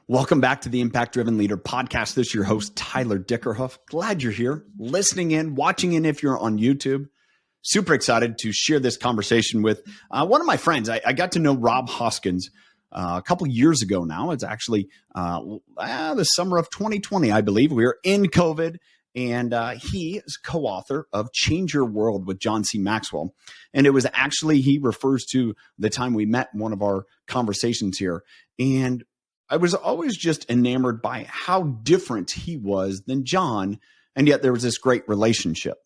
Welcome back to the Impact Driven Leader podcast. This is your host, Tyler Dickerhoff. Glad you're here, listening in, watching in if you're on YouTube. Super excited to share this conversation with one of my friends. I got to know Rob Hoskins a couple years ago now. It's actually the summer of 2020, I believe. We were in COVID, and he is co-author of Change Your World with John C. Maxwell. And it was actually, he refers to the time we met in one of our conversations here. And I was always just enamored by how different he was than John, and yet there was this great relationship.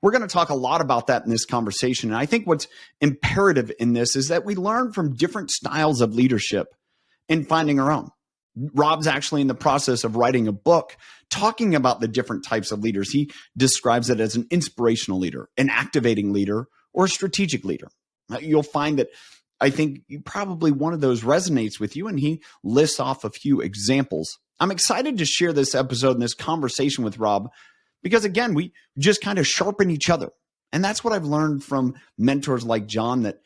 We're going to talk a lot about that in this conversation, and I think what's imperative in this is that we learn from different styles of leadership and finding our own. Rob's actually in the process of writing a book talking about the different types of leaders. He describes it as an inspirational leader, an activating leader, or a strategic leader. You'll find that I think probably one of those resonates with you, and he lists off a few examples. I'm excited to share this episode and this conversation with Rob because, again, we just kind of sharpen each other. And that's what I've learned from mentors like John that,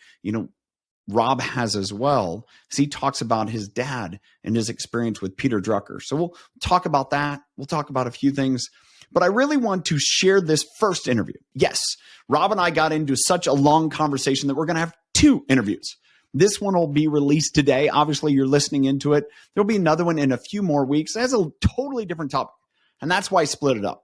Rob has as well. So he talks about his dad and his experience with Peter Drucker. So we'll talk about that. We'll talk about a few things. But I really want to share this first interview. Yes, Rob and I got into such a long conversation that we're going to have two interviews. This one will be released today. Obviously, you're listening into it. There'll be another one in a few more weeks. It has a totally different topic, and that's why I split it up.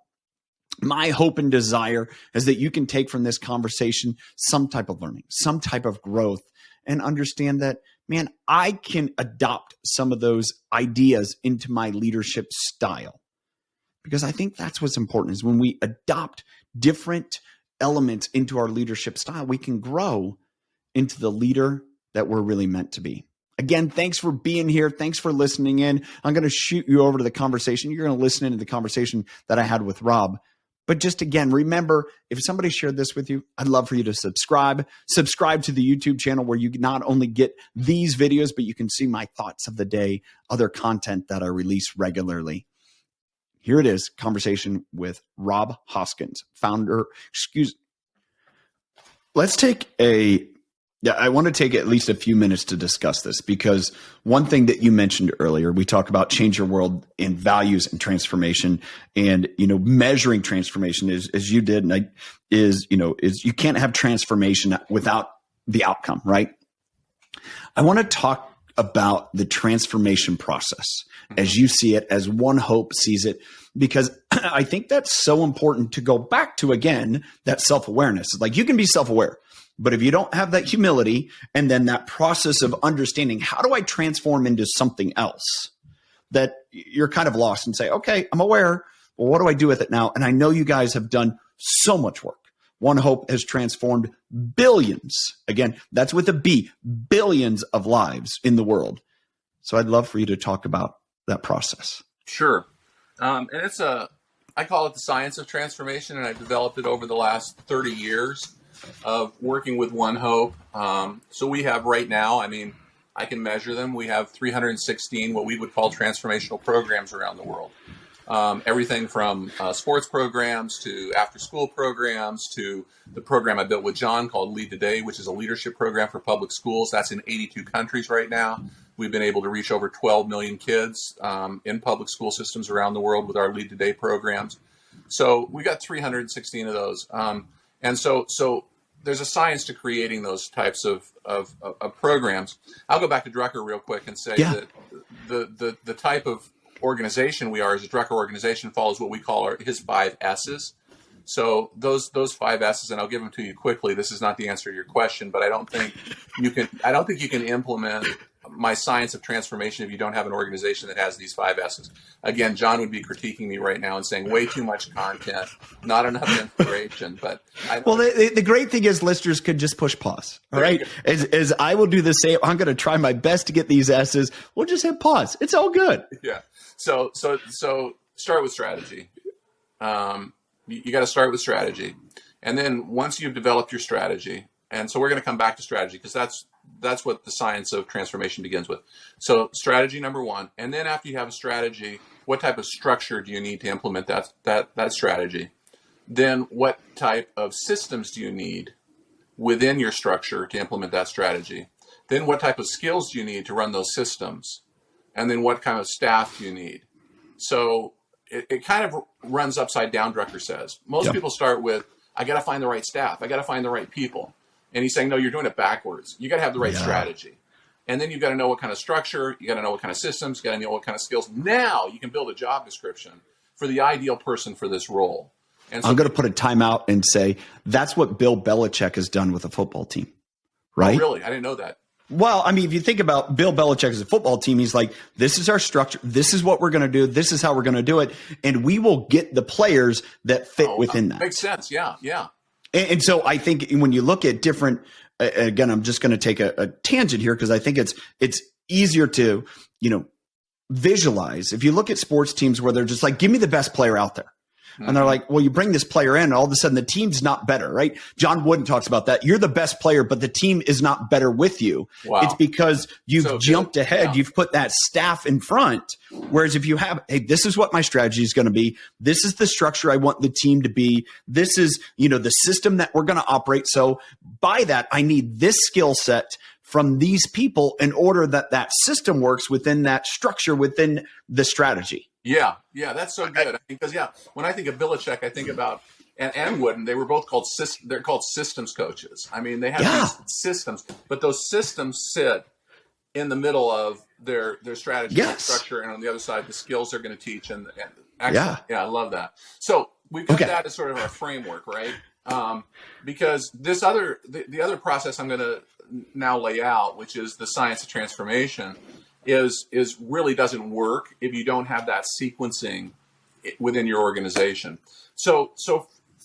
My hope and desire is that you can take from this conversation some type of learning, some type of growth, and understand that, man, I can adopt some of those ideas into my leadership style. Because I think that's what's important is when we adopt different elements into our leadership style, we can grow into the leader that we're really meant to be. Again, thanks for being here. Thanks for listening in. I'm going to shoot you over to the conversation. You're going to listen into the conversation that I had with Rob. But just again, remember, if somebody shared this with you, I'd love for you to subscribe. Subscribe to the YouTube channel where you not only get these videos, but you can see my thoughts of the day, other content that I release regularly. Here it is, conversation with Rob Hoskins, founder. I want to take at least a few minutes to discuss this because one thing that you mentioned earlier, we talk about change your world in values and transformation, and measuring transformation as you did, and is you can't have transformation without the outcome, right? I want to talk about the transformation process as you see it, as One Hope sees it, because I think that's so important to go back to, again, that self-awareness. Like, you can be self-aware, but if you don't have that humility and then that process of understanding, how do I transform into something else, that you're kind of lost and say, okay, I'm aware. Well, what do I do with it now? And I know you guys have done so much work. One Hope has transformed billions. Again, that's with a B, billions of lives in the world. So I'd love for you to talk about that process. Sure. And I call it the science of transformation, and I've developed it over the last 30 years of working with One Hope. So we have right now, I can measure them. We have 316 what we would call transformational programs around the world. Everything from sports programs to after-school programs to the program I built with John called Lead Today, which is a leadership program for public schools. That's in 82 countries right now. We've been able to reach over 12 million kids in public school systems around the world with our Lead Today programs. So we got 316 of those. And so there's a science to creating those types of programs. I'll go back to Drucker real quick and say that the type of organization we are as a Drucker organization follows what we call his 5 S's. So those 5 S's, and I'll give them to you quickly. This is not the answer to your question, but I don't think you can implement my science of transformation if you don't have an organization that has these 5 S's. Again, John would be critiquing me right now and saying way too much content, not enough inspiration. But the great thing is listeners could just push pause. All right, as I will do the same. I'm going to try my best to get these S's. We'll just hit pause. It's all good. Yeah. So start with strategy. You got to start with strategy, and then once you've developed your strategy, and so we're going to come back to strategy because that's what the science of transformation begins with. So strategy number 1, and then after you have a strategy, what type of structure do you need to implement that strategy? Then what type of systems do you need within your structure to implement that strategy? Then what type of skills do you need to run those systems? And then what kind of staff do you need? So it kind of runs upside down, Drucker says. Most people start with, I got to find the right staff. I got to find the right people. And he's saying, no, you're doing it backwards. You got to have the right strategy. And then you've got to know what kind of structure, you got to know what kind of systems, you got to know what kind of skills. Now you can build a job description for the ideal person for this role. And so I'm going to put a timeout and say that's what Bill Belichick has done with a football team, right? Oh, really? I didn't know that. Well, I mean, if you think about Bill Belichick as a football team, he's like, this is our structure. This is what we're going to do. This is how we're going to do it. And we will get the players that fit within that. Makes sense. Yeah. Yeah. And so I think when you look at different, again, I'm just going to take a tangent here because I think it's easier to, visualize. If you look at sports teams where they're just like, give me the best player out there. And they're like, well, you bring this player in, and all of a sudden the team's not better, right? John Wooden talks about that. You're the best player, but the team is not better with you. Wow. It's because you've jumped ahead. Yeah. You've put that staff in front. Whereas if you have, hey, this is what my strategy is going to be. This is the structure I want the team to be. This is, the system that we're going to operate. So by that, I need this skill set from these people in order that system works within that structure, within the strategy. Yeah, that's so good. Because when I think of Belichick, I think about and Wooden. They were both called they're called systems coaches. I mean, they have these systems, but those systems sit in the middle of their strategy and structure, and on the other side, the skills they're going to teach. And excellent. I love that. So we've got that as sort of our framework, right? Because the other process I'm going to now lay out, which is the science of transformation, is really doesn't work if you don't have that sequencing within your organization. So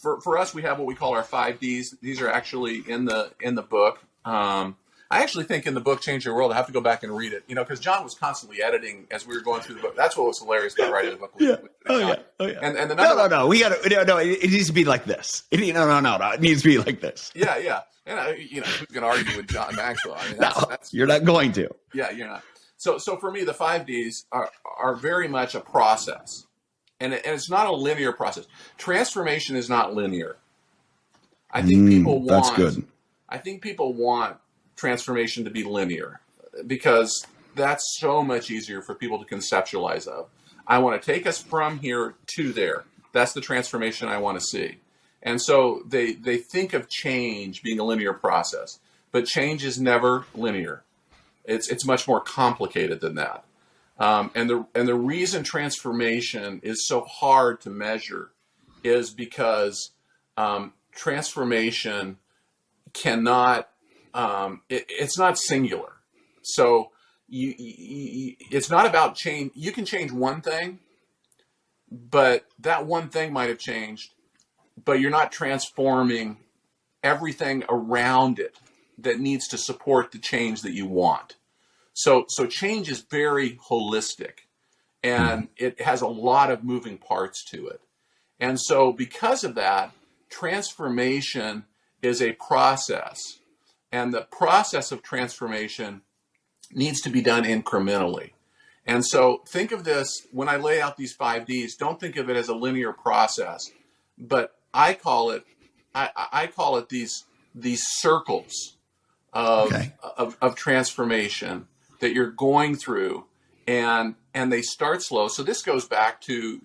for us, we have what we call our 5Ds. These are actually in the book. I actually think in the book Change Your World, I have to go back and read it, because John was constantly editing as we were going through the book. That's what was hilarious about writing the book. Oh yeah. And the no. We got to no. It needs to be like this. It needs to be like this. Yeah. And who's going to argue with John Maxwell? I mean, that's you're not going to. Yeah, you're not. So for me, the 5Ds are very much a process, and it's not a linear process. Transformation is not linear. I think people want. That's good. I think people want transformation to be linear because that's so much easier for people to conceptualize of. I want to take us from here to there. That's the transformation I want to see. And so they think of change being a linear process, but change is never linear. It's much more complicated than that. And the reason transformation is so hard to measure is because transformation cannot it's not singular. So it's not about change. You can change one thing, but that one thing might have changed, but you're not transforming everything around it that needs to support the change that you want. So change is very holistic, and it has a lot of moving parts to it. And so because of that, transformation is a process, and the process of transformation needs to be done incrementally. And so think of this, when I lay out these 5Ds, don't think of it as a linear process, but I call it these circles of transformation that you're going through, and they start slow. So this goes back to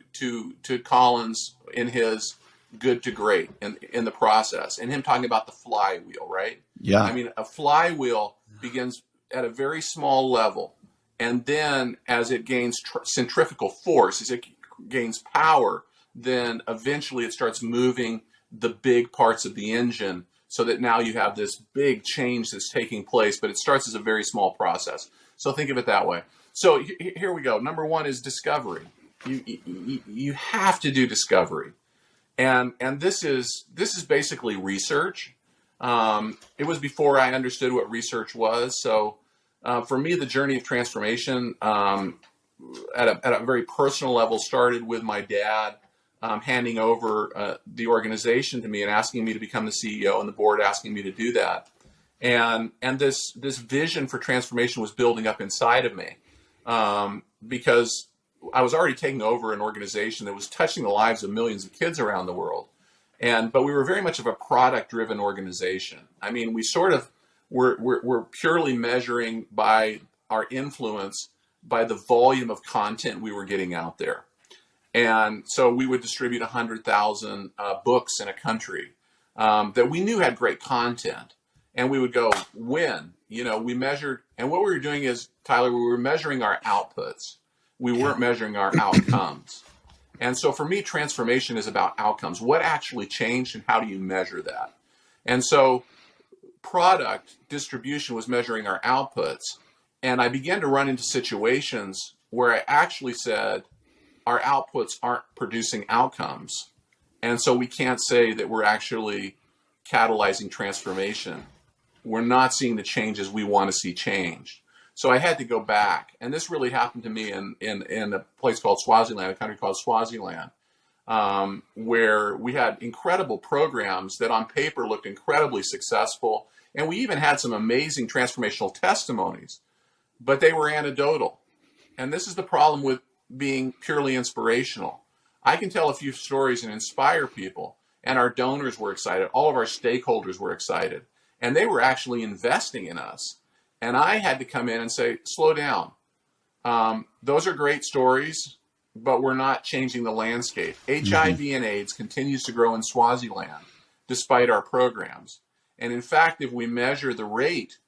Collins in his Good to Great in the process, and him talking about the flywheel, right? Yeah. I mean, a flywheel begins at a very small level, and then as it gains centrifugal force, as it gains power, then eventually it starts moving the big parts of the engine, so that now you have this big change that's taking place, but it starts as a very small process. So think of it that way. So here we go. Number one is discovery. You have to do discovery, and this is basically research. It was before I understood what research was. So for me, the journey of transformation at a very personal level started with my dad handing over the organization to me and asking me to become the CEO, and the board asking me to do that. And this vision for transformation was building up inside of me because I was already taking over an organization that was touching the lives of millions of kids around the world. But we were very much of a product-driven organization. I mean, we sort of were purely measuring by our influence by the volume of content we were getting out there. And so we would distribute 100,000 books in a country that we knew had great content. And we would go, when? We measured, and what we were doing is, Tyler, we were measuring our outputs. We weren't measuring our outcomes. And so for me, transformation is about outcomes. What actually changed and how do you measure that? And so product distribution was measuring our outputs. And I began to run into situations where I actually said, our outputs aren't producing outcomes. And so we can't say that we're actually catalyzing transformation. We're not seeing the changes we want to see changed. So I had to go back. And this really happened to me in a place called Swaziland, a country called Swaziland, where we had incredible programs that on paper looked incredibly successful. And we even had some amazing transformational testimonies, but they were anecdotal. And this is the problem with being purely inspirational. I can tell a few stories and inspire people, and our donors were excited. All of our stakeholders were excited, and they were actually investing in us. And I had to come in and say, slow down. Those are great stories, but we're not changing the landscape. HIV and AIDS continues to grow in Swaziland despite our programs. And in fact, if we measure the rate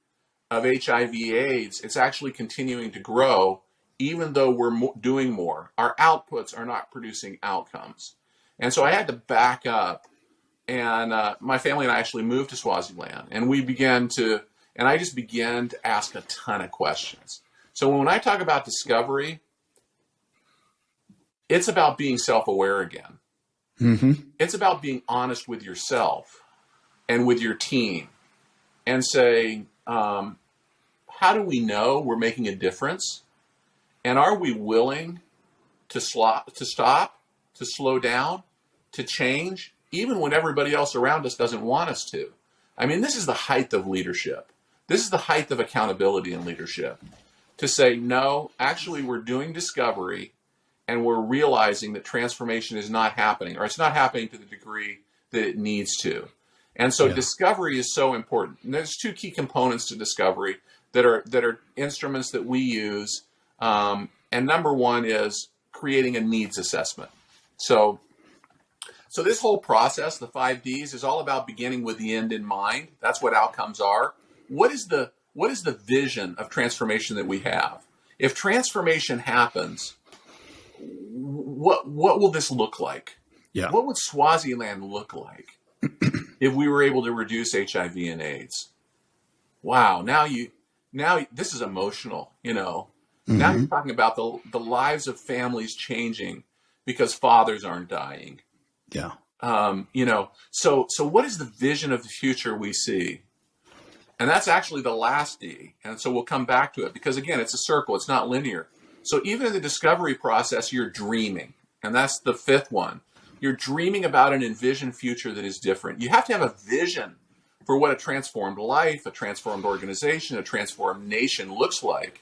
of HIV AIDS, it's actually continuing to grow. Even though we're doing more, our outputs are not producing outcomes. And so I had to back up, and my family and I actually moved to Swaziland, and I just began to ask a ton of questions. So when I talk about discovery, it's about being self-aware again. It's about being honest with yourself and with your team and say, how do we know we're making a difference? And are we willing to stop, to slow down, to change, even when everybody else around us doesn't want us to? I mean, this is the height of leadership. This is the height of accountability in leadership. To say, no, actually we're doing discovery and we're realizing that transformation is not happening, or it's not happening to the degree that it needs to. And so discovery is so important. And there's two key components to discovery that are instruments that we use. And number one is creating a needs assessment. So this whole process, the 5 Ds, is all about beginning with the end in mind. That's what outcomes are. What is the vision of transformation that we have? If transformation happens, what will this look like? Yeah. What would Swaziland look like if we were able to reduce HIV and AIDS? Wow. Now this is emotional, Now you're talking about the lives of families changing because fathers aren't dying. Yeah. So what is the vision of the future we see? And that's actually the last D. And so we'll come back to it because, again, it's a circle. It's not linear. So even in the discovery process, you're dreaming. And that's the 5th one. You're dreaming about an envisioned future that is different. You have to have a vision for what a transformed life, a transformed organization, a transformed nation looks like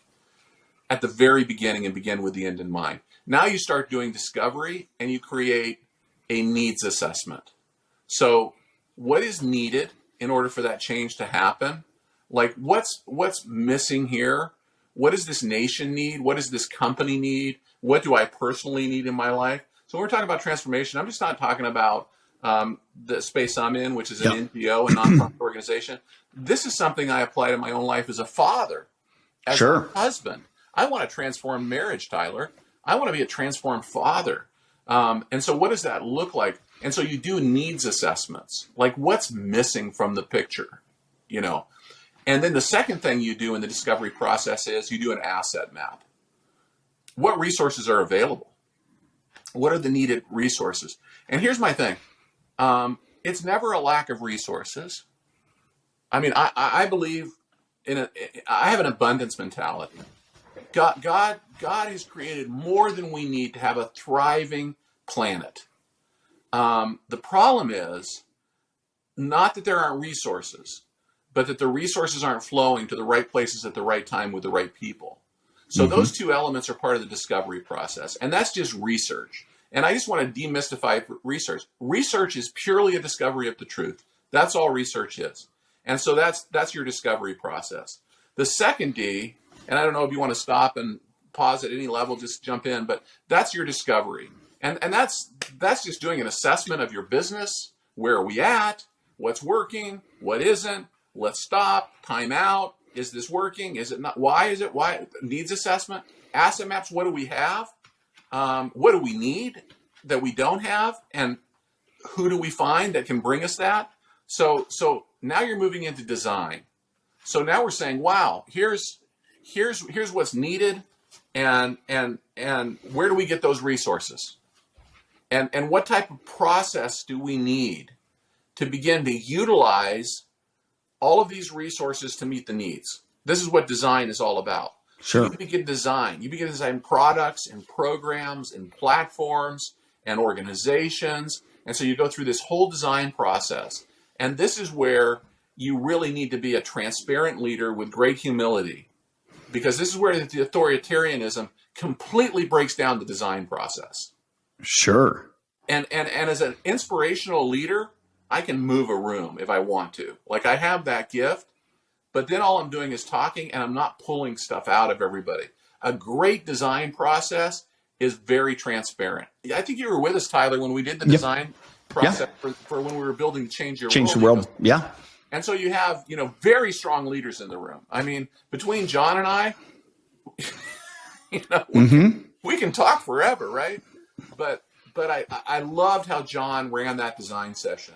at the very beginning, and begin with the end in mind. Now you start doing discovery and you create a needs assessment. So what is needed in order for that change to happen? Like what's missing here? What does this nation need? What does this company need? What do I personally need in my life? So when we're talking about transformation, I'm just not talking about the space I'm in, which is an NGO, a nonprofit organization. This is something I apply to my own life as a father, as a husband. I want to transform marriage, Tyler. I want to be a transformed father. And so what does that look like? And so you do needs assessments, like what's missing from the picture, And then the second thing you do in the discovery process is you do an asset map. What resources are available? What are the needed resources? And here's my thing. It's never a lack of resources. I mean, I believe I have an abundance mentality. God has created more than we need to have a thriving planet. The problem is not that there aren't resources, but that the resources aren't flowing to the right places at the right time with the right people. So those two elements are part of the discovery process, and that's just research. And I just want to demystify research. Research is purely a discovery of the truth. That's all research is. And so that's your discovery process. The second D, and I don't know if you want to stop and pause at any level, just jump in. But that's your discovery. And that's just doing an assessment of your business. Where are we at? What's working? What isn't? Let's stop, time out. Is this working? Is it not? Why is it? Why? Needs assessment. Asset maps. What do we have? What do we need that we don't have? And who do we find that can bring us that? So now you're moving into design. So now we're saying, wow, here's what's needed, and where do we get those resources? And what type of process do we need to begin to utilize all of these resources to meet the needs? This is what design is all about. Sure. You begin to design products and programs and platforms and organizations. And so you go through this whole design process. And this is where you really need to be a transparent leader with great humility, because this is where the authoritarianism completely breaks down the design process. Sure. And as an inspirational leader, I can move a room if I want to. Like, I have that gift, but then all I'm doing is talking, and I'm not pulling stuff out of everybody. A great design process is very transparent. I think you were with us, Tyler, when we did the design process for when we were building Change the World. Yeah. And so you have, very strong leaders in the room. I mean, between John and I, we can talk forever, right? But I loved how John ran that design session.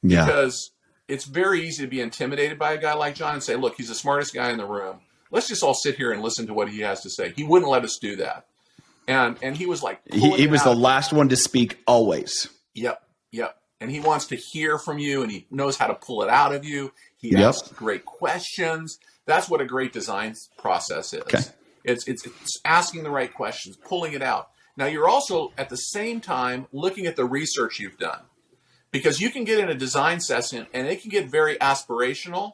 Yeah. Because it's very easy to be intimidated by a guy like John and say, look, he's the smartest guy in the room. Let's just all sit here and listen to what he has to say. He wouldn't let us do that. And he was like, he was the last one to speak always. Yep. And he wants to hear from you, and he knows how to pull it out of you. He asks great questions. That's what a great design process is. Okay. It's asking the right questions, pulling it out. Now, you're also at the same time looking at the research you've done, because you can get in a design session and it can get very aspirational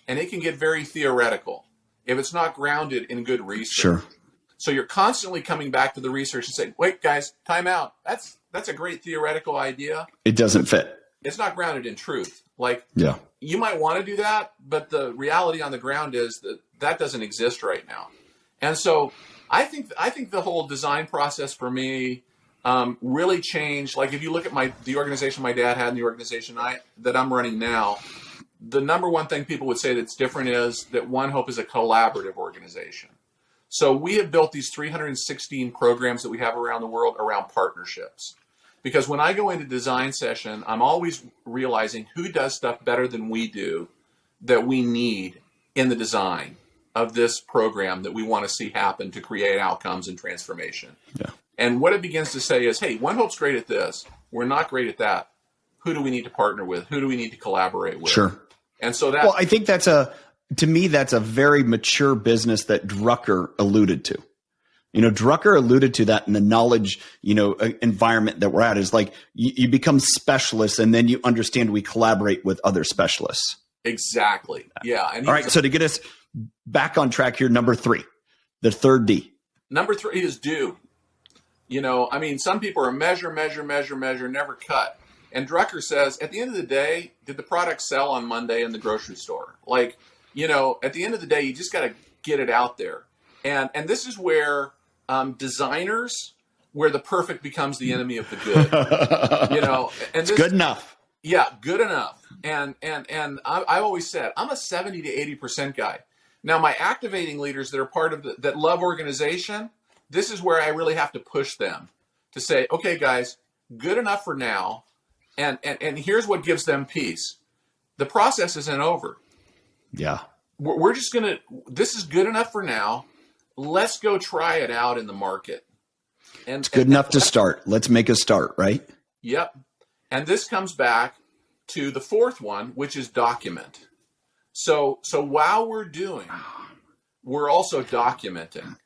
and it can get very theoretical if it's not grounded in good research. Sure. So you're constantly coming back to the research and saying, wait, guys, time out. That's a great theoretical idea. It doesn't fit. It's not grounded in truth. Like, yeah, you might want to do that, but the reality on the ground is that doesn't exist right now. And so I think the whole design process for me really changed. Like, if you look at the organization my dad had and the organization that I'm running now, the number one thing people would say that's different is that One Hope is a collaborative organization. So we have built these 316 programs that we have around the world around partnerships. Because when I go into design session, I'm always realizing who does stuff better than we do that we need in the design of this program that we want to see happen to create outcomes and transformation. Yeah. And what it begins to say is, hey, One Hope's great at this. We're not great at that. Who do we need to partner with? Who do we need to collaborate with? Sure. And so I think that's to me, that's a very mature business that Drucker alluded to. Drucker alluded to that in the knowledge, environment that we're at, is like you become specialists and then you understand we collaborate with other specialists. Exactly. Yeah. And all right. So to get us back on track here, number 3, the third D. Number 3 is do. Some people are measure, never cut. And Drucker says, at the end of the day, did the product sell on Monday in the grocery store? Like, at the end of the day, you just got to get it out there. And this is where designers, where the perfect becomes the enemy of the good. And good enough. Yeah, good enough. And I've always said I'm a 70 to 80% guy. Now, my activating leaders that are part of that love organization, this is where I really have to push them to say, okay, guys, good enough for now. And here's what gives them peace. The process isn't over. Yeah. We're just this is good enough for now. Let's go try it out in the market. And it's good enough to start. Let's make a start, right? Yep. And this comes back to the fourth one, which is document. So while we're doing, we're also documenting.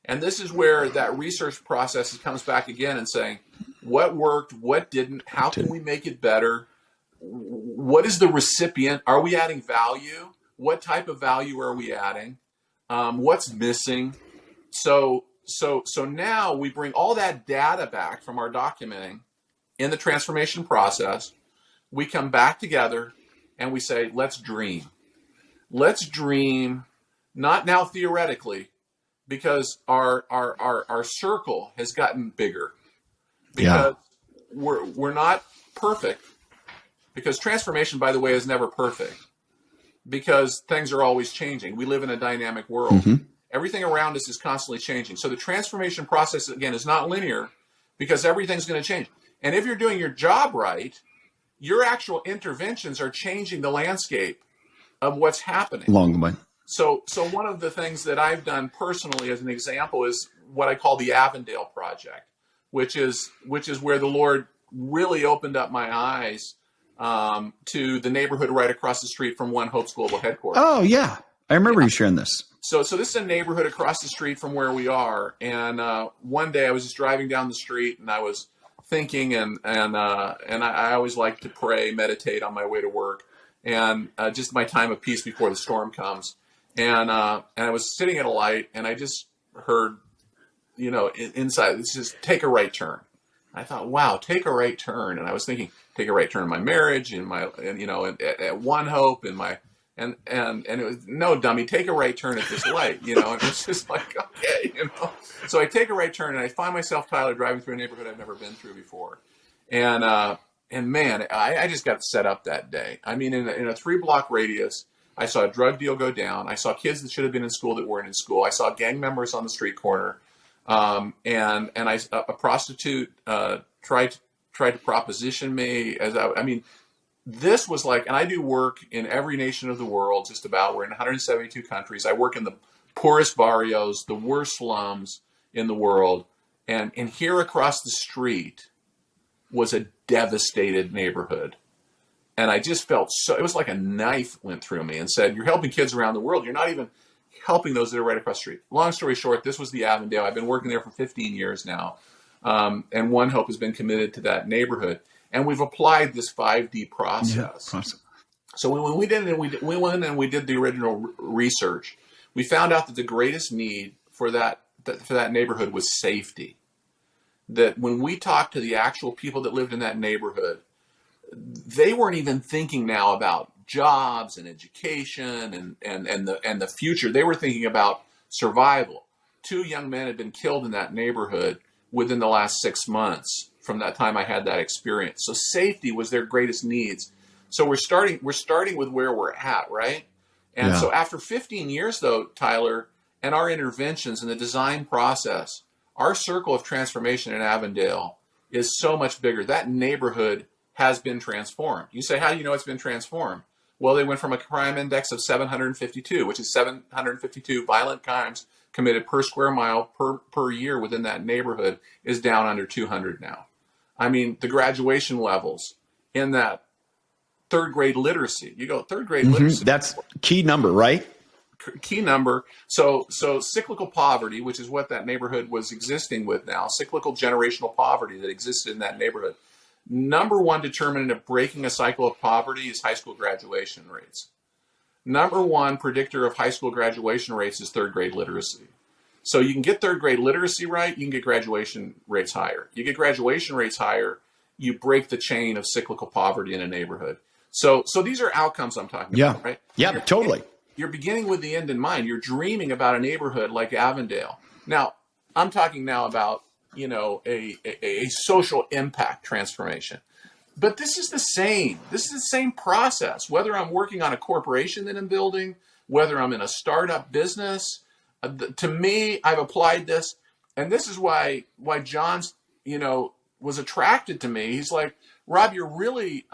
And this is where that research process comes back again and saying, what worked, what didn't, how can we make it better? What is the recipient? Are we adding value? What type of value are we adding? What's missing? So now we bring all that data back from our documenting in the transformation process. We come back together and we say, let's dream. Let's dream, not now theoretically, because our circle has gotten bigger, because we're not perfect, because transformation, by the way, is never perfect, because things are always changing. We live in a dynamic world. Mm-hmm. Everything around us is constantly changing. So the transformation process, again, is not linear, because everything's going to change. And if you're doing your job right, your actual interventions are changing the landscape of what's happening. Along the way. So one of the things that I've done personally as an example is what I call the Avondale Project, which is where the Lord really opened up my eyes to the neighborhood right across the street from One Hope's global headquarters. Oh, yeah. I remember you sharing this. So this is a neighborhood across the street from where we are. And one day I was just driving down the street, and I was thinking, and I always like to pray, meditate on my way to work, and just my time of peace before the storm comes. And I was sitting at a light, and I just heard, inside, it says, take a right turn. I thought, wow, take a right turn. And I was thinking, take a right turn in my marriage, at One Hope, and it was, no, dummy, take a right turn at this light, and it's just like, okay, So I take a right turn, and I find myself, Tyler, driving through a neighborhood I've never been through before. And man, I just got set up that day. I mean, in a 3-block radius, I saw a drug deal go down. I saw kids that should have been in school that weren't in school. I saw gang members on the street corner. And a prostitute tried to proposition me this was like, and I do work in every nation of the world, just about. We're in 172 countries. I work in the poorest barrios, the worst slums in the world. And here across the street was a devastated neighborhood. And I just felt it was like a knife went through me and said, you're helping kids around the world. You're not even helping those that are right across the street. Long story short, this was the Avondale. I've been working there for 15 years now. And One Hope has been committed to that neighborhood. And we've applied this 5D process. Yeah, so when we went and we did the original research, we found out that the greatest need for that neighborhood was safety. That when we talked to the actual people that lived in that neighborhood, they weren't even thinking now about jobs and education and the future. They were thinking about survival. 2 young men had been killed in that neighborhood within the last 6 months from that time I had that experience. So safety was their greatest needs. So we're starting with where we're at, right? And so after 15 years though, Tyler, and our interventions and the design process, our circle of transformation in Avondale is so much bigger. That neighborhood has been transformed. You say, how do you know it's been transformed? Well, they went from a crime index of 752, which is 752 violent crimes committed per square mile per year within that neighborhood, is down under 200 now. I mean, the graduation levels in that 3rd grade literacy, you go 3rd grade literacy. That's key number, right? Key number. So cyclical poverty, which is what that neighborhood was existing with now, cyclical generational poverty that existed in that neighborhood. Number 1 determinant of breaking a cycle of poverty is high school graduation rates. Number 1 predictor of high school graduation rates is 3rd grade literacy. So you can get 3rd grade literacy right, you can get graduation rates higher. You get graduation rates higher, you break the chain of cyclical poverty in a neighborhood. So these are outcomes I'm talking about, right? Yeah, totally. You're beginning with the end in mind. You're dreaming about a neighborhood like Avondale. Now, I'm talking now about a social impact transformation. But this is the same. This is the same process, whether I'm working on a corporation that I'm building, whether I'm in a startup business. To me, I've applied this. And this is why John's, was attracted to me. He's like, Rob, you're really,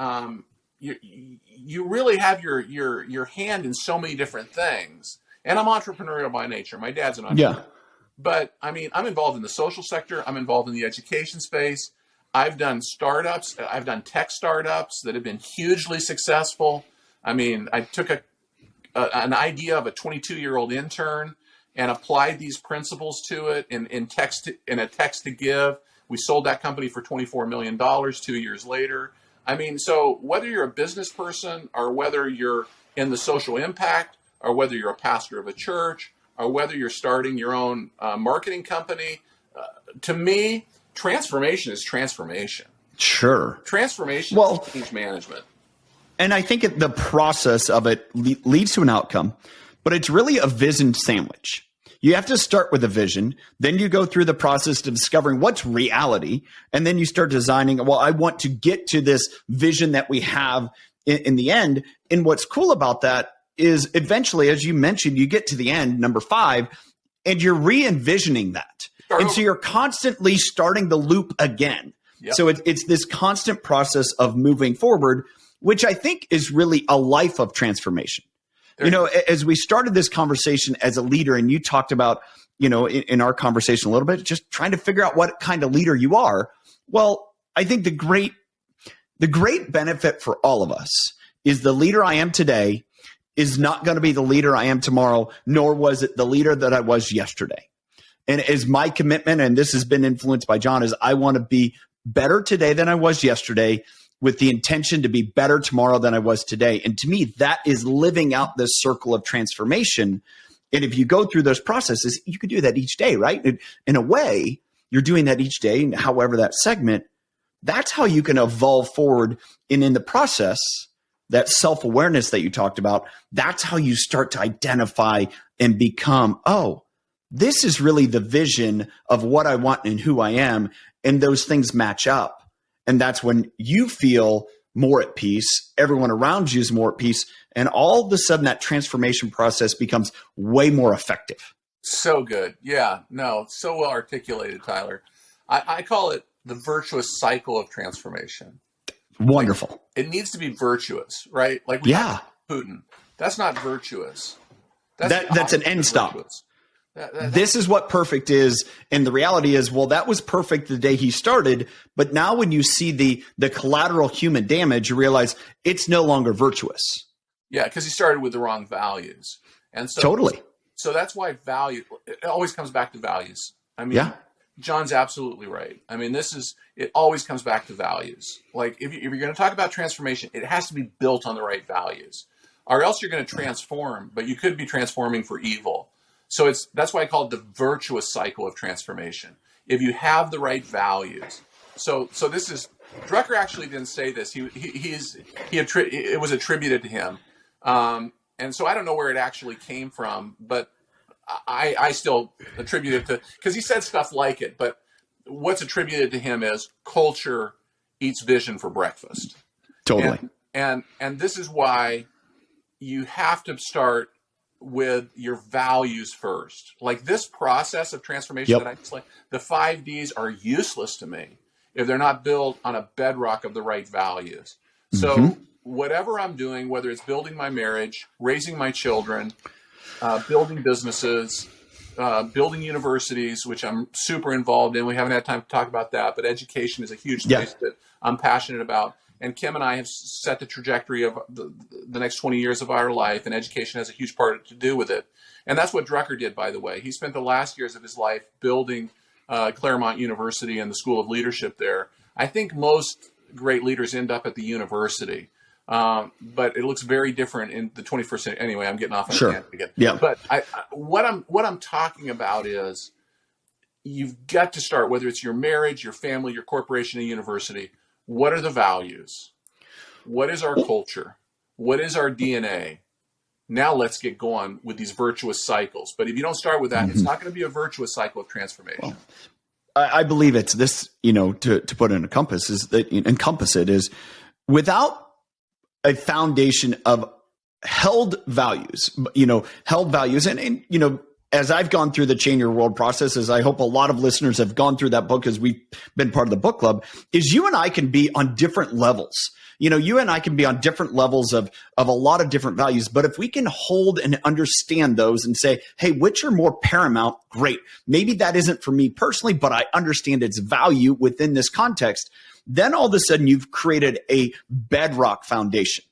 you really have your hand in so many different things. And I'm entrepreneurial by nature. My dad's an entrepreneur. Yeah. But I mean, I'm involved in the social sector. I'm involved in the education space. I've done startups. I've done tech startups that have been hugely successful. I mean, I took an idea of a 22-year-old intern and applied these principles to it in a text to give. We sold that company for $24 million 2 years later. I mean, so whether you're a business person or whether you're in the social impact or whether you're a pastor of a church or whether you're starting your own marketing company, to me, transformation is transformation. Sure. Transformation is change management. And I think the process of it leads to an outcome, but it's really a vision sandwich. you have to start with a vision. Then you go through the process of discovering what's reality. And then you start designing, well, I want to get to this vision that we have in the end. And what's cool about that is eventually, as you mentioned, you get to the end, number 5, and you're re-envisioning that. And so you're constantly starting the loop again. Yep. So it's this constant process of moving forward, which I think is really a life of transformation. As we started this conversation as a leader, and you talked about, in our conversation a little bit, just trying to figure out what kind of leader you are. Well, I think the great benefit for all of us is the leader I am today is not going to be the leader I am tomorrow, nor was it the leader that I was yesterday. And as my commitment, and this has been influenced by John, is I want to be better today than I was yesterday, with the intention to be better tomorrow than I was today. And to me, that is living out this circle of transformation. And if you go through those processes, you can do that each day, right? In a way, you're doing that each day, and however that segment, that's how you can evolve forward. And in the process, that self-awareness that you talked about, that's how you start to identify and become, oh, this is really the vision of what I want and who I am. And those things match up. And that's when you feel more at peace. Everyone around you is more at peace. And all of a sudden that transformation process becomes way more effective. So good. Yeah, no, so well articulated, Tyler. I call it the virtuous cycle of transformation. Wonderful. Like, it needs to be virtuous, right? Like we have Putin. That's not virtuous. That's an end stop. This is what perfect is. And the reality is, well, that was perfect the day he started. But now when you see the collateral human damage, you realize it's no longer virtuous. Yeah, because he started with the wrong values. And so totally. So that's why it always comes back to values. I mean, John's absolutely right. I mean, it always comes back to values. Like if you're going to talk about transformation, it has to be built on the right values, or else you're going to transform, but you could be transforming for evil. So that's why I call it the virtuous cycle of transformation. If you have the right values. So this is, Drucker actually didn't say this. It was attributed to him. And so I don't know where it actually came from, but I still attribute it to, because he said stuff like it, but what's attributed to him is culture eats vision for breakfast. Totally. And this is why you have to start with your values first. Like this process of transformation that I explained, the 5 Ds are useless to me if they're not built on a bedrock of the right values. So whatever I'm doing, whether it's building my marriage, raising my children, building businesses, building universities, which I'm super involved in. We haven't had time to talk about that, but education is a huge space that I'm passionate about. And Kim and I have set the trajectory of the next 20 years of our life, and education has a huge part to do with it. And that's what Drucker did, by the way. He spent the last years of his life building Claremont University and the School of Leadership there. I think most great leaders end up at the university, but it looks very different in the 21st century. Anyway, I'm getting off on a tangent again. Yeah. But what I'm talking about is you've got to start, whether it's your marriage, your family, your corporation, a university. What are the values? What is our culture? What is our DNA? Now let's get going with these virtuous cycles. But if you don't start with that, it's not going to be a virtuous cycle of transformation. Well, I believe it's this, to put in a compass encompass it is without a foundation of held values, and as I've gone through the Change Your World process, as I hope a lot of listeners have gone through that book as we've been part of the book club, is you and I can be on different levels. You and I can be on different levels of a lot of different values. But if we can hold and understand those and say, hey, which are more paramount? Great. Maybe that isn't for me personally, but I understand its value within this context. Then all of a sudden you've created a bedrock foundation.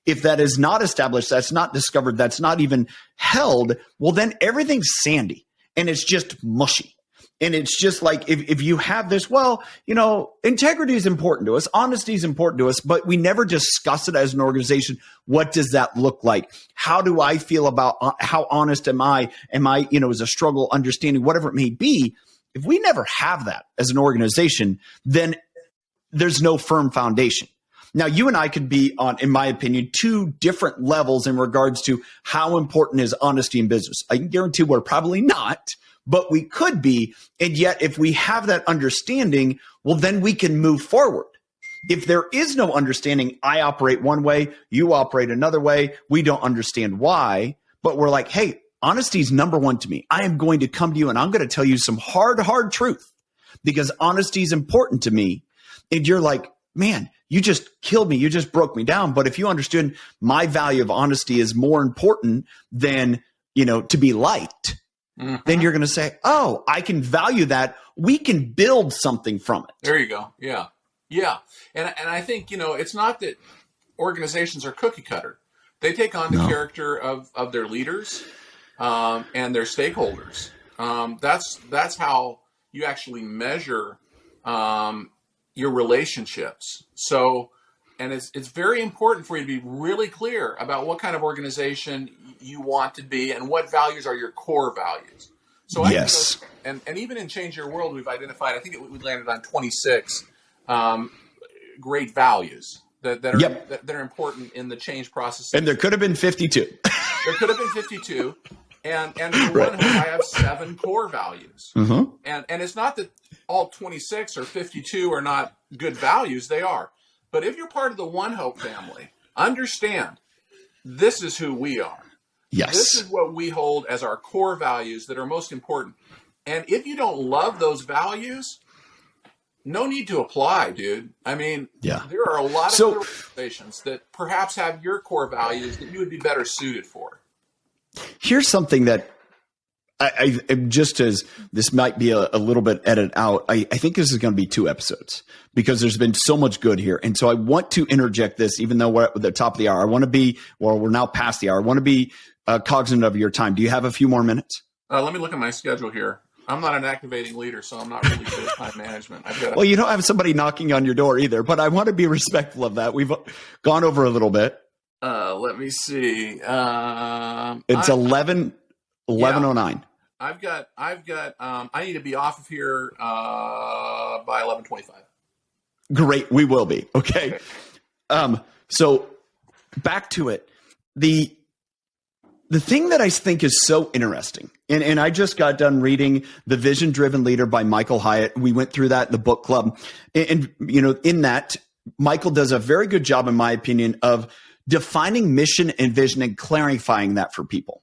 If that is not established, that's not discovered, that's not even held, well, then everything's sandy and it's just mushy. And it's just like if you have this, integrity is important to us, honesty is important to us, but we never discuss it as an organization. What does that look like? How do I feel about how honest am I? Is a struggle understanding whatever it may be? If we never have that as an organization, then there's no firm foundation. Now, you and I could be on, in my opinion, two different levels in regards to how important is honesty in business. I can guarantee we're probably not, but we could be. And yet, if we have that understanding, well, then we can move forward. If there is no understanding, I operate one way, you operate another way. We don't understand why, but we're like, hey, honesty is number one to me. I am going to come to you and I'm going to tell you some hard truth because honesty is important to me. And you're like, man, you just killed me. You just broke me down. But if you understood my value of honesty is more important than, to be liked, then you're going to say, oh, I can value that. We can build something from it. There you go. Yeah. Yeah. And I think, it's not that organizations are cookie cutter. They take on the character of their leaders and their stakeholders. That's how you actually measure your relationships. So, and it's very important for you to be really clear about what kind of organization you want to be and what values are your core values. So, yes. And even in Change Your World, we've identified, I think we landed on 26 great values that are important in the change process. And there could have been 52. There could have been 52. And for one, I have 7 core values. Mm-hmm. And it's not that all 26 or 52 are not good values. They are. But if you're part of the One Hope family, understand this is who we are. Yes. This is what we hold as our core values that are most important. And if you don't love those values, no need to apply, dude. I mean, there are a lot of other organizations that perhaps have your core values that you would be better suited for. Here's something that I just as this might be a little bit edited out. I think this is going to be 2 episodes because there's been so much good here. And so I want to interject this, even though we're at the top of the hour. I want to be, well, we're now past the hour. I want to be cognizant of your time. Do you have a few more minutes? Let me look at my schedule here. I'm not an activating leader, so I'm not really good at time management. Well, you don't have somebody knocking on your door either, but I want to be respectful of that. We've gone over a little bit. Let me see. It's 11:09. I've got. I need to be off of here by 11:25. Great, we will be okay. So back to it. The thing that I think is so interesting, and I just got done reading The Vision Driven Leader by Michael Hyatt. We went through that in the book club, and in that, Michael does a very good job, in my opinion, of defining mission and vision and clarifying that for people.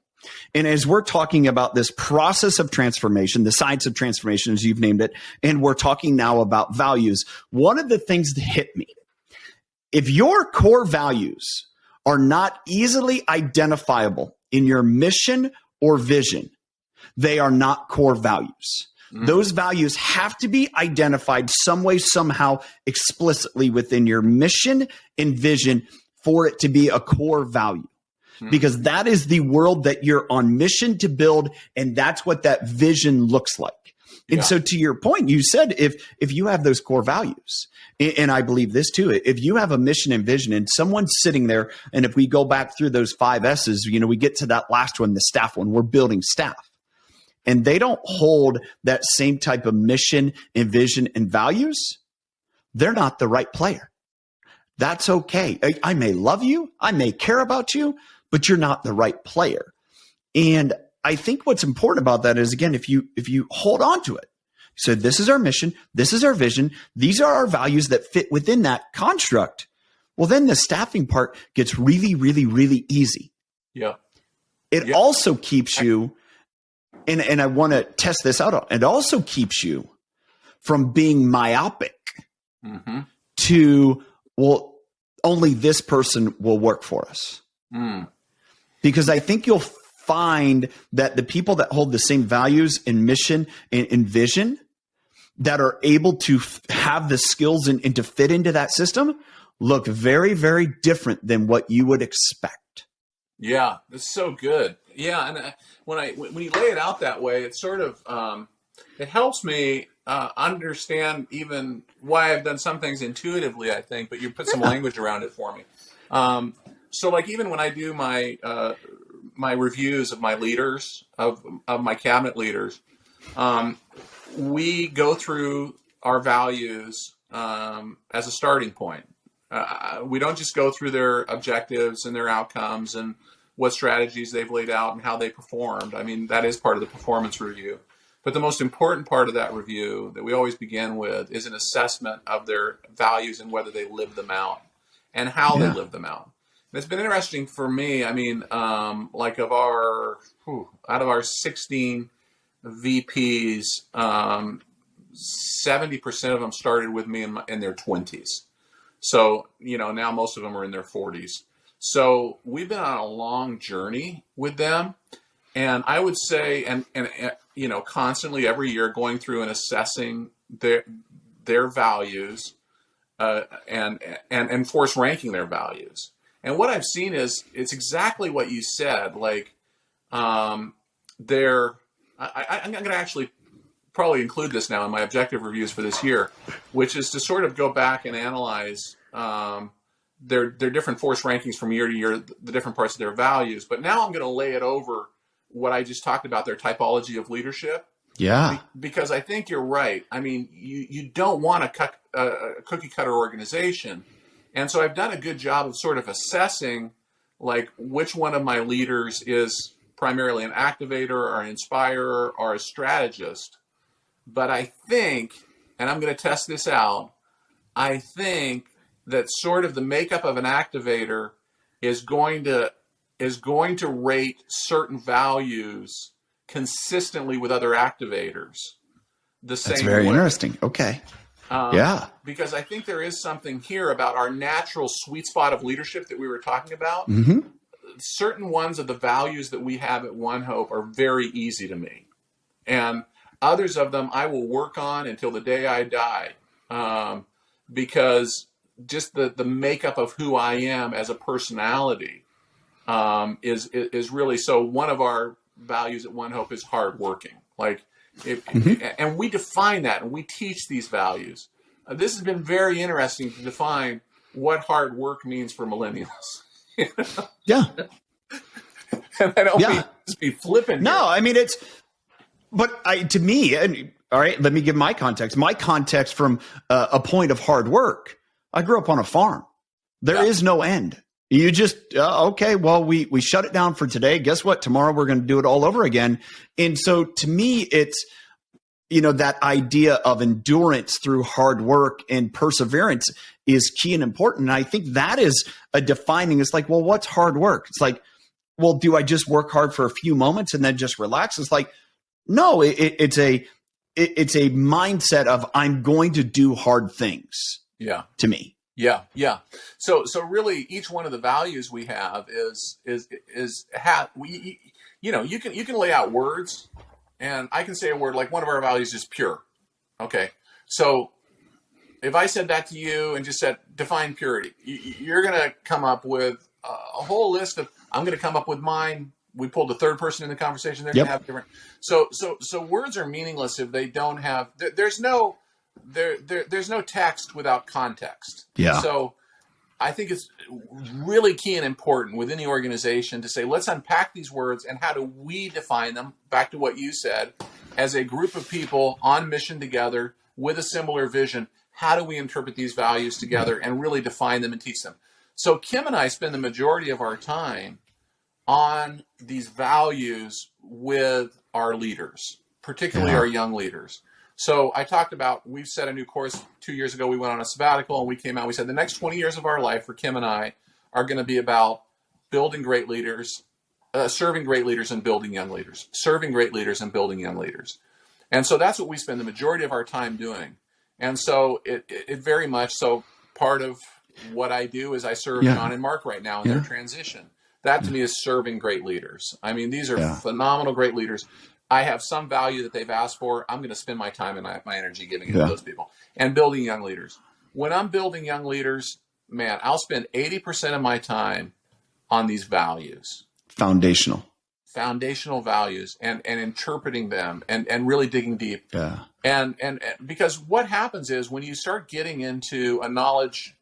And as we're talking about this process of transformation, the science of transformation, as you've named it, and we're talking now about values, one of the things that hit me, if your core values are not easily identifiable in your mission or vision, they are not core values. Those values have to be identified some way, somehow, explicitly within your mission and vision for it to be a core value. Because that is the world that you're on mission to build, and that's what that vision looks like. And so to your point, you said if you have those core values, and I believe this too, if you have a mission and vision and someone's sitting there, and if we go back through those 5 S's, we get to that last one, the staff one, we're building staff. And they don't hold that same type of mission and vision and values, they're not the right player. That's okay. I may love you, I may care about you, but you're not the right player. And I think what's important about that is, again, if you hold on to it, so this is our mission, this is our vision, these are our values that fit within that construct, well, then the staffing part gets really, really, really easy. Yeah. It also keeps you, and I want to test this out, it also keeps you from being myopic to, well, only this person will work for us. Because I think you'll find that the people that hold the same values and mission and vision that are able to have the skills and to fit into that system look very, very different than what you would expect. Yeah, that's so good. Yeah, and when you lay it out that way, it sort of it helps me understand even why I've done some things intuitively, I think, but you put some language around it for me. So like even when I do my my reviews of my leaders, of my cabinet leaders, we go through our values as a starting point. We don't just go through their objectives and their outcomes and what strategies they've laid out and how they performed. I mean, that is part of the performance review. But the most important part of that review that we always begin with is an assessment of their values and whether they live them out and how they live them out. And it's been interesting for me. I mean, like out of our 16 VPs, 70% of them started with me in their 20s. So, now most of them are in their 40s. So we've been on a long journey with them. And I would say, and constantly every year going through and assessing their values and force ranking their values. And what I've seen is it's exactly what you said. Like, I'm going to actually probably include this now in my objective reviews for this year, which is to sort of go back and analyze their different force rankings from year to year, the different parts of their values. But now I'm going to lay it over what I just talked about, their typology of leadership. Yeah. Because I think you're right. I mean, you don't want a cookie cutter organization. And so I've done a good job of sort of assessing, like, which one of my leaders is primarily an activator or an inspirer or a strategist. But I think, and I'm going to test this out, I think that sort of the makeup of an activator is going to rate certain values consistently with other activators the same way. That's very interesting. Okay. Because I think there is something here about our natural sweet spot of leadership that we were talking about. Mm-hmm. Certain ones of the values that we have at One Hope are very easy to me. And others of them I will work on until the day I die, because just the makeup of who I am as a personality is really so. One of our values at One Hope is hardworking. And we define that and we teach these values. This has been very interesting to define what hard work means for millennials. Yeah. And I don't mean to be flippant. No, here. I mean, to me, and all right, let me give my context. My context from a point of hard work. I grew up on a farm. There is no end. You just, okay, well, we shut it down for today. Guess what? Tomorrow we're going to do it all over again. And so to me, it's, that idea of endurance through hard work and perseverance is key and important. And I think that is a defining, it's like, well, what's hard work? It's like, well, do I just work hard for a few moments and then just relax? It's like, no, it's a mindset of I'm going to do hard things. Yeah. To me. Yeah. Yeah. So really each one of the values we have you can lay out words, and I can say a word like one of our values is pure. Okay. So if I said that to you and just said, define purity, you're going to come up with a whole list of, I'm going to come up with mine. We pulled the third person in the conversation. They're going to have different. So words are meaningless if they don't have, there's no text without context. Yeah. So I think it's really key and important within the organization to say, let's unpack these words and how do we define them, back to what you said, as a group of people on mission together with a similar vision. How do we interpret these values together and really define them and teach them? So Kim and I spend the majority of our time on these values with our leaders, particularly our young leaders. So I talked about, we've set a new course 2 years ago. We went on a sabbatical and we came out. We said the next 20 years of our life for Kim and I are going to be about building great leaders, serving great leaders and building young leaders, serving great leaders and building young leaders. And so that's what we spend the majority of our time doing. And so it very much, so part of what I do is I serve John and Mark right now in their transition. That to me is serving great leaders. I mean, these are phenomenal, great leaders. I have some value that they've asked for. I'm going to spend my time and my energy giving it to those people and building young leaders. When I'm building young leaders, man, I'll spend 80% of my time on these values. Foundational values and interpreting them and really digging deep. Yeah. And because what happens is when you start getting into a knowledge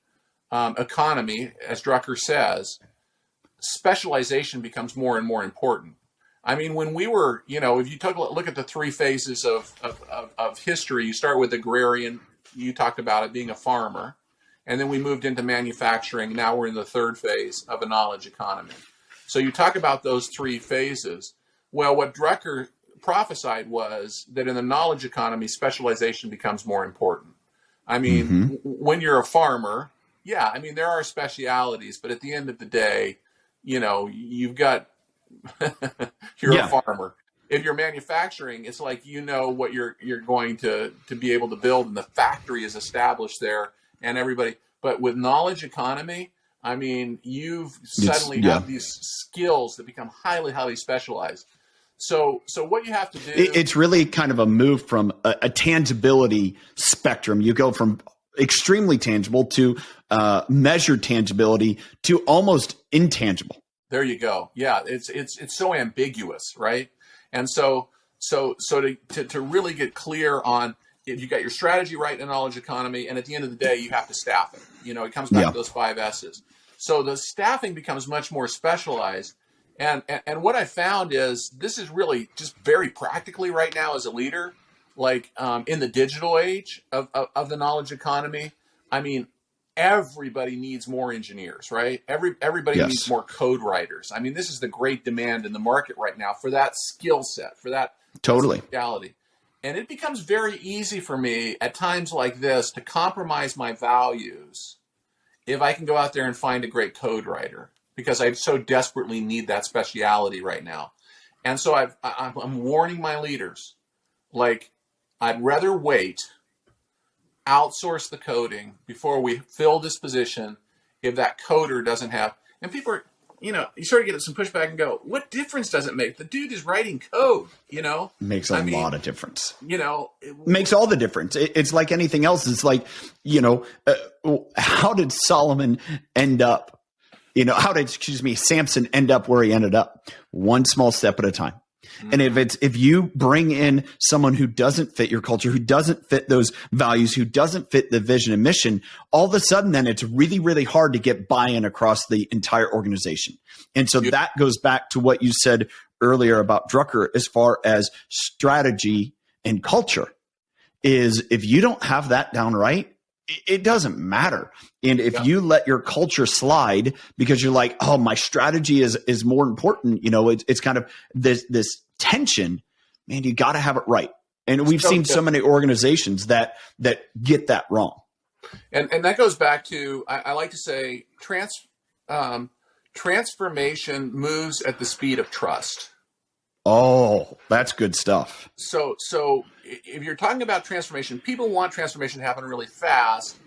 economy, as Drucker says, specialization becomes more and more important. I mean, when we were, if you took a look at the three phases of history, you start with agrarian, you talked about it being a farmer, And then we moved into manufacturing. Now we're in the third phase of a knowledge economy. So you talk about those three phases. Well, what Drucker prophesied was that in the knowledge economy, specialization becomes more important. I mean, when you're a farmer, yeah, I mean, there are specialities, but at the end of the day, you know, you've got, you're a farmer. If you're manufacturing, it's like, you know, what you're going to be able to build, and the factory is established there and everybody. But with knowledge economy, I mean, you've suddenly have these skills that become highly, highly specialized. So what you have to do, it's really kind of a move from a tangibility spectrum. You go from extremely tangible to measured tangibility to almost intangible. There you go. Yeah, it's so ambiguous, right? And so to really get clear on, if you got your strategy right in knowledge economy, and at the end of the day, you have to staff it. You know, it comes back to those 5 S's. So the staffing becomes much more specialized. And what I found is, this is really just very practically right now as a leader, like in the digital age of the knowledge economy. I mean, everybody needs more engineers, right? Everybody needs more code writers. I mean, this is the great demand in the market right now for that skill set, for that speciality. And it becomes very easy for me at times like this to compromise my values if I can go out there and find a great code writer, because I so desperately need that speciality right now. And so I'm warning my leaders, like, I'd rather wait, outsource the coding before we fill this position if that coder doesn't have, and people are, you know, you sort of get some pushback and go, what difference does it make? The dude is writing code, you know? Makes a lot of difference. You know, makes all the difference. It's like anything else. It's like, you know, how did Solomon end up, you know, how did, Samson end up where he ended up? One small step at a time. And if you bring in someone who doesn't fit your culture, who doesn't fit those values, who doesn't fit the vision and mission, all of a sudden then it's really, really hard to get buy-in across the entire organization. And so that goes back to what you said earlier about Drucker as far as strategy and culture, is if you don't have that down right, it doesn't matter. And if you let your culture slide because you're like, oh, my strategy is more important, you know, it's kind of this tension, man, you got to have it right. And we've seen so many organizations that get that wrong. And that goes back to, I like to say, transformation moves at the speed of trust. Oh, that's good stuff. So if you're talking about transformation, people want transformation to happen really fast.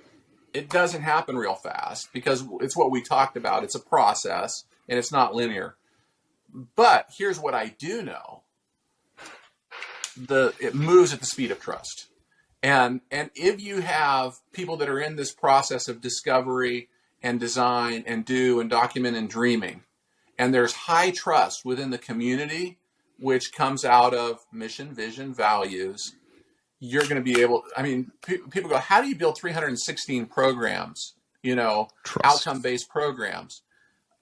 It doesn't happen real fast because it's what we talked about. It's a process and it's not linear. But here's what I do know. It moves at the speed of trust. And if you have people that are in this process of discovery and design and do and document and dreaming, and there's high trust within the community, which comes out of mission, vision, values, you're going to be able, I mean, people go, how do you build 316 programs, you know, outcome-based programs?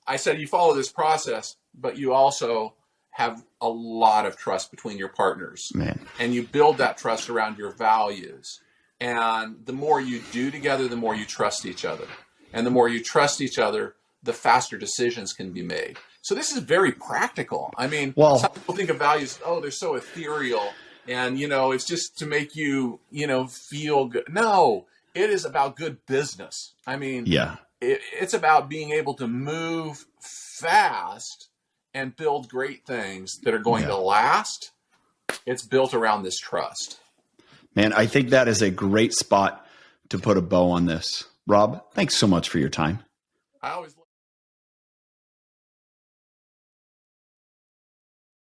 I said, you follow this process, but you also have a lot of trust between your partners. Man. And you build that trust around your values. And the more you do together, the more you trust each other. And the more you trust each other, the faster decisions can be made. So this is very practical. I mean, some people think of values, oh, they're so ethereal. And, you know, it's just to make you, you know, feel good. No, it is about good business. I mean, it's about being able to move fast and build great things that are going to last. It's built around this trust. Man, I think that is a great spot to put a bow on this. Rob, thanks so much for your time. I always